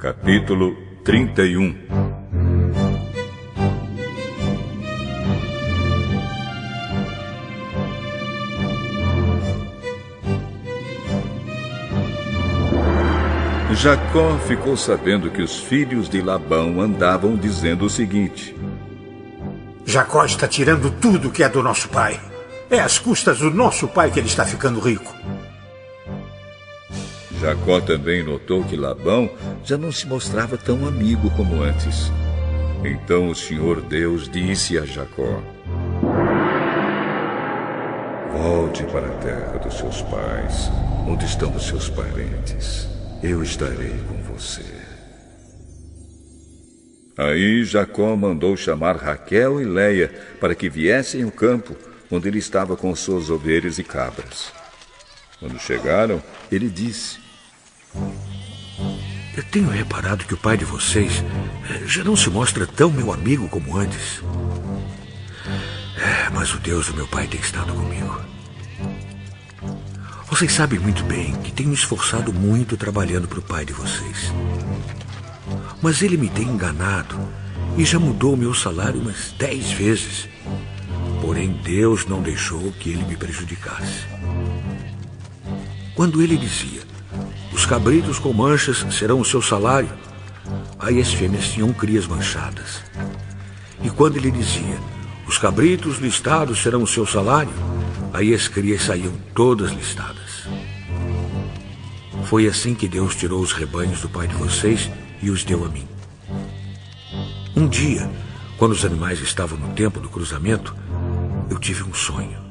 Capítulo 31. Jacó ficou sabendo que os filhos de Labão andavam dizendo o seguinte: Jacó está tirando tudo que é do nosso pai. É às custas do nosso pai que ele está ficando rico. Jacó também notou que Labão já não se mostrava tão amigo como antes. Então o Senhor Deus disse a Jacó: volte para a terra dos seus pais, onde estão os seus parentes. Eu estarei com você. Aí Jacó mandou chamar Raquel e Leia para que viessem ao campo, onde ele estava com suas ovelhas e cabras. Quando chegaram, ele disse: eu tenho reparado que o pai de vocês já não se mostra tão meu amigo como antes. Mas o Deus do meu pai tem estado comigo. Vocês sabem muito bem que tenho me esforçado muito trabalhando para o pai de vocês. Mas ele me tem enganado e já mudou o meu salário umas 10 vezes. Porém, Deus não deixou que ele me prejudicasse. Quando ele dizia: os cabritos com manchas serão o seu salário, aí as fêmeas tinham crias manchadas. E quando ele dizia: os cabritos listados serão o seu salário, aí as crias saíam todas listadas. Foi assim que Deus tirou os rebanhos do pai de vocês e os deu a mim. Um dia, quando os animais estavam no tempo do cruzamento, eu tive um sonho.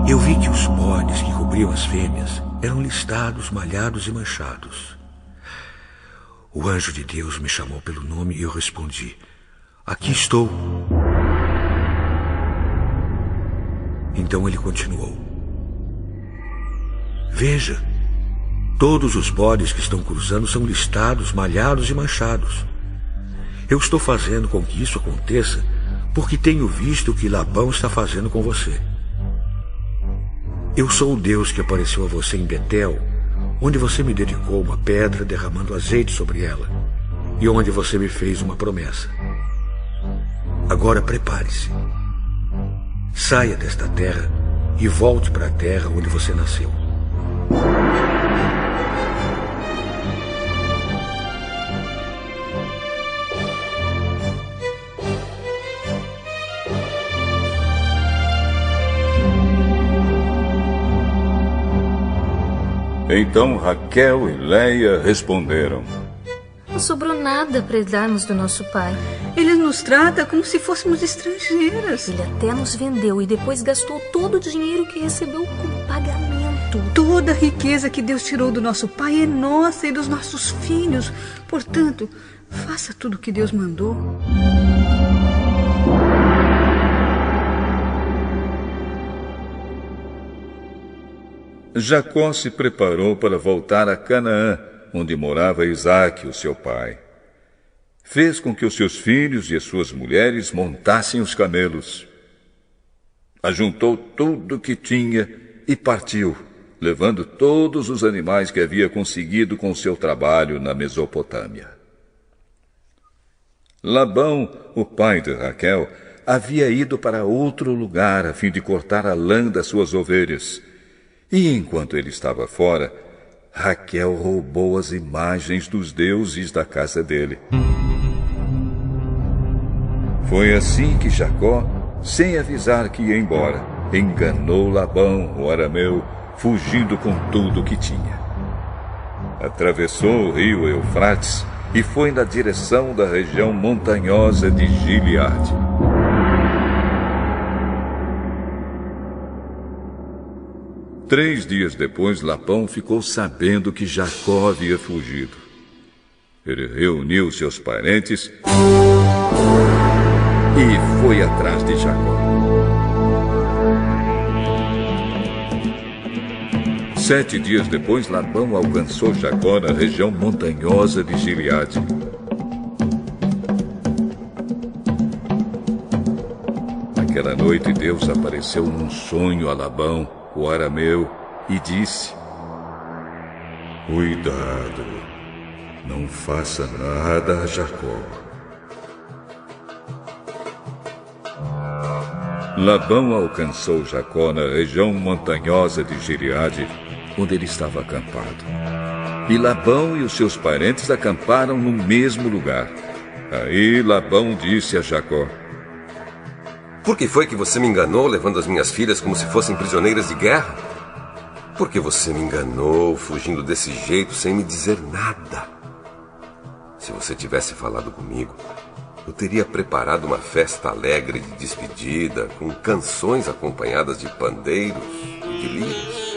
Eu vi que os bodes que cobriam as fêmeas eram listados, malhados e manchados. O anjo de Deus me chamou pelo nome e eu respondi: aqui estou. Então ele continuou: veja, todos os bodes que estão cruzando são listados, malhados e manchados. Eu estou fazendo com que isso aconteça porque tenho visto o que Labão está fazendo com você. Eu sou o Deus que apareceu a você em Betel, onde você me dedicou uma pedra derramando azeite sobre ela, e onde você me fez uma promessa. Agora prepare-se. Saia desta terra e volte para a terra onde você nasceu. Então Raquel e Leia responderam: não sobrou nada para darmos do nosso pai. Ele nos trata como se fôssemos estrangeiras. Ele até nos vendeu e depois gastou todo o dinheiro que recebeu como pagamento. Toda a riqueza que Deus tirou do nosso pai é nossa e dos nossos filhos. Portanto, faça tudo o que Deus mandou. Jacó se preparou para voltar a Canaã, onde morava Isaque, o seu pai. Fez com que os seus filhos e as suas mulheres montassem os camelos. Ajuntou tudo o que tinha e partiu, levando todos os animais que havia conseguido com seu trabalho na Mesopotâmia. Labão, o pai de Raquel, havia ido para outro lugar a fim de cortar a lã das suas ovelhas. E enquanto ele estava fora, Raquel roubou as imagens dos deuses da casa dele. Foi assim que Jacó, sem avisar que ia embora, enganou Labão, o arameu, fugindo com tudo o que tinha. Atravessou o rio Eufrates e foi na direção da região montanhosa de Gileade. Três dias depois, Labão ficou sabendo que Jacó havia fugido. Ele reuniu seus parentes e foi atrás de Jacó. 7 dias depois, Labão alcançou Jacó na região montanhosa de Gileade. Naquela noite, Deus apareceu num sonho a Labão, o arameu, e disse: cuidado, Não faça nada a Jacó. Labão alcançou Jacó na região montanhosa de Gileade, onde ele estava acampado. E Labão e os seus parentes acamparam no mesmo lugar. Aí Labão disse a Jacó: Por que foi que você me enganou, levando as minhas filhas como se fossem prisioneiras de guerra? Por que você me enganou, fugindo desse jeito, sem me dizer nada? Se você tivesse falado comigo, eu teria preparado uma festa alegre de despedida, com canções acompanhadas de pandeiros e de liras.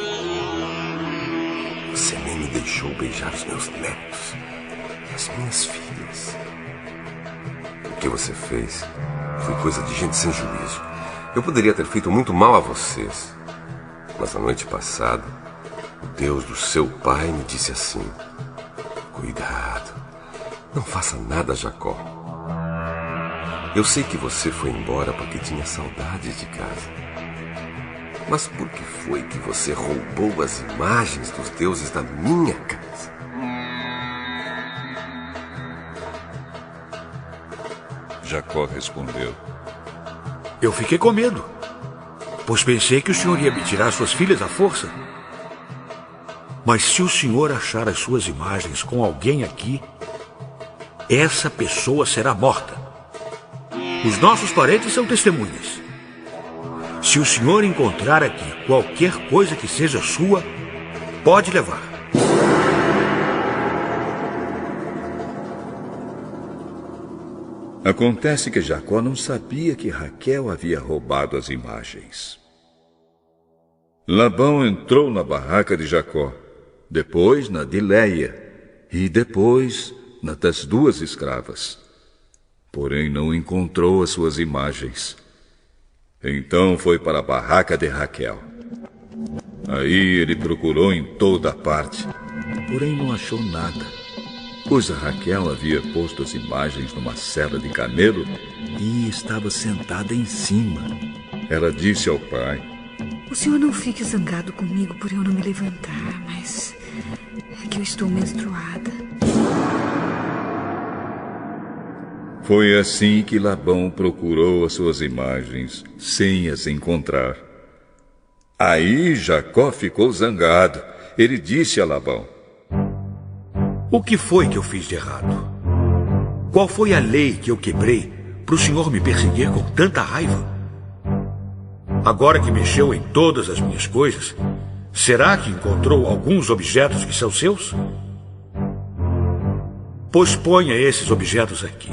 Você nem me deixou beijar os meus netos e as minhas filhas. O que você fez foi coisa de gente sem juízo. Eu poderia ter feito muito mal a vocês, mas na noite passada, o Deus do seu pai me disse assim: cuidado, não faça nada, Jacó. Eu sei que você foi embora porque tinha saudades de casa. Mas por que foi que você roubou as imagens dos deuses da minha casa? Jacó respondeu: Eu fiquei com medo, pois pensei que o senhor ia me tirar suas filhas à força. Mas se o senhor achar as suas imagens com alguém aqui, essa pessoa será morta. Os nossos parentes são testemunhas. Se o senhor encontrar aqui qualquer coisa que seja sua, pode levar. Acontece que Jacó não sabia que Raquel havia roubado as imagens. Labão entrou na barraca de Jacó, depois na de Leia e depois na das duas escravas. Porém não encontrou as suas imagens. Então foi para a barraca de Raquel. Aí ele procurou em toda parte, porém não achou nada, pois a Raquel havia posto as imagens numa sela de camelo e estava sentada em cima. Ela disse ao pai: O senhor não fique zangado comigo por eu não me levantar, mas é que eu estou menstruada. Foi assim que Labão procurou as suas imagens, sem as encontrar. Aí Jacó ficou zangado. Ele disse a Labão: O que foi que eu fiz de errado? Qual foi a lei que eu quebrei para o senhor me perseguir com tanta raiva? Agora que mexeu em todas as minhas coisas, será que encontrou alguns objetos que são seus? Pois ponha esses objetos aqui,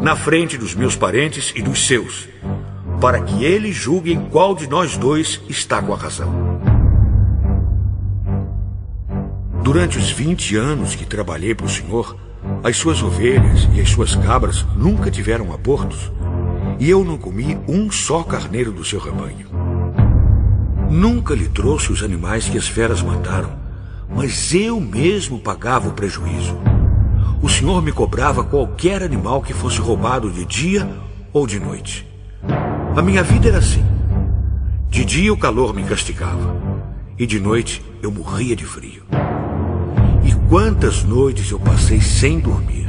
na frente dos meus parentes e dos seus, para que eles julguem qual de nós dois está com a razão. Durante os 20 anos que trabalhei para o senhor, as suas ovelhas e as suas cabras nunca tiveram abortos, e eu não comi um só carneiro do seu rebanho. Nunca lhe trouxe os animais que as feras mataram, mas eu mesmo pagava o prejuízo. O senhor me cobrava qualquer animal que fosse roubado de dia ou de noite. A minha vida era assim. De dia o calor me castigava, e de noite eu morria de frio. E quantas noites eu passei sem dormir.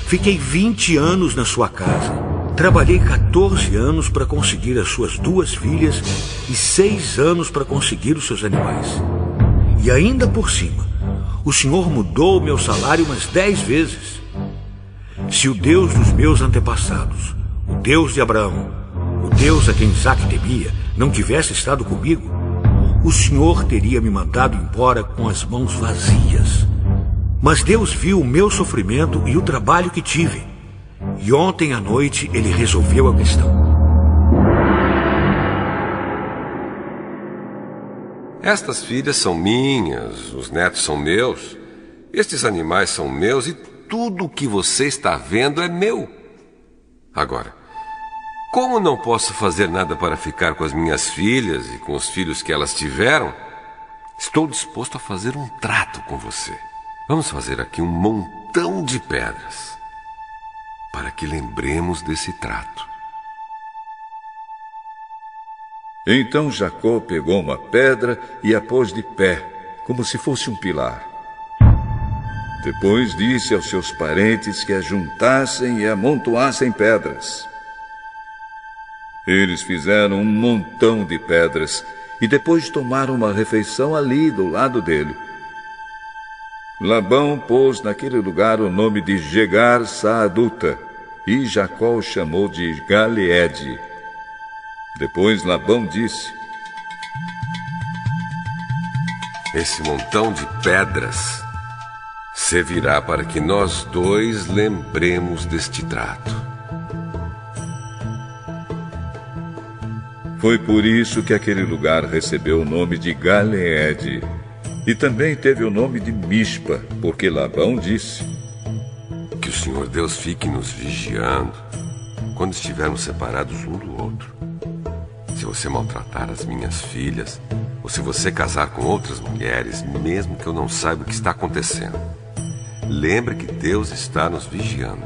Fiquei 20 anos na sua casa. Trabalhei 14 anos para conseguir as suas 2 filhas e 6 anos para conseguir os seus animais. E ainda por cima, o senhor mudou o meu salário umas 10 vezes. Se o Deus dos meus antepassados, o Deus de Abraão, o Deus a quem Isaque temia, não tivesse estado comigo, o senhor teria me mandado embora com as mãos vazias. Mas Deus viu o meu sofrimento e o trabalho que tive. E ontem à noite ele resolveu a questão. Estas filhas são minhas, os netos são meus, estes animais são meus e tudo o que você está vendo é meu. Agora, como não posso fazer nada para ficar com as minhas filhas e com os filhos que elas tiveram, estou disposto a fazer um trato com você. Vamos fazer aqui um montão de pedras, para que lembremos desse trato. Então Jacó pegou uma pedra e a pôs de pé, como se fosse um pilar. Depois disse aos seus parentes que ajuntassem e amontoassem pedras. Eles fizeram um montão de pedras e depois tomaram uma refeição ali do lado dele. Labão pôs naquele lugar o nome de Jegar-Saaduta e Jacó o chamou de Galeede. Depois Labão disse: esse montão de pedras servirá para que nós dois lembremos deste trato. Foi por isso que aquele lugar recebeu o nome de Galeede. E também teve o nome de Mispa, porque Labão disse: que o Senhor Deus fique nos vigiando quando estivermos separados um do outro. Se você maltratar as minhas filhas, ou se você casar com outras mulheres, mesmo que eu não saiba o que está acontecendo, lembre que Deus está nos vigiando.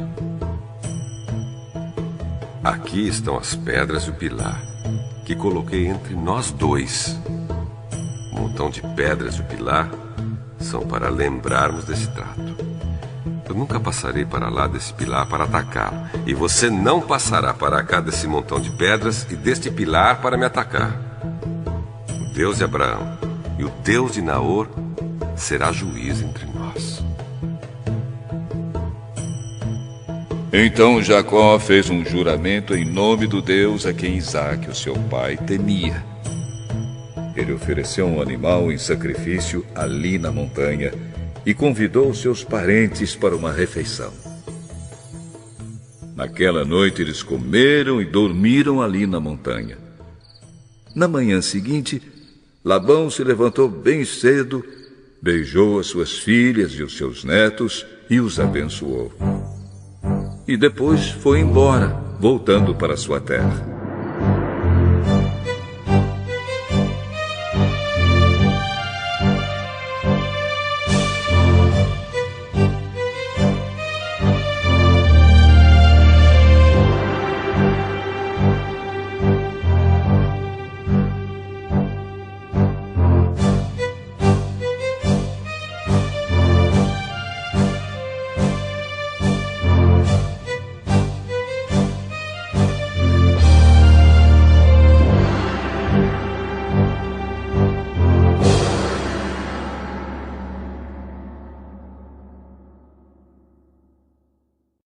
Aqui estão as pedras e o pilar que coloquei entre nós dois. O montão de pedras e o pilar são para lembrarmos desse trato. Eu nunca passarei para lá desse pilar para atacá-lo, e você não passará para cá desse montão de pedras e deste pilar para me atacar. O Deus de Abraão e o Deus de Naor será juiz entre nós. Então Jacó fez um juramento em nome do Deus a quem Isaque, o seu pai, temia. Ele ofereceu um animal em sacrifício ali na montanha e convidou seus parentes para uma refeição. Naquela noite eles comeram e dormiram ali na montanha. Na manhã seguinte, Labão se levantou bem cedo, beijou as suas filhas e os seus netos e os abençoou. E depois foi embora, voltando para sua terra.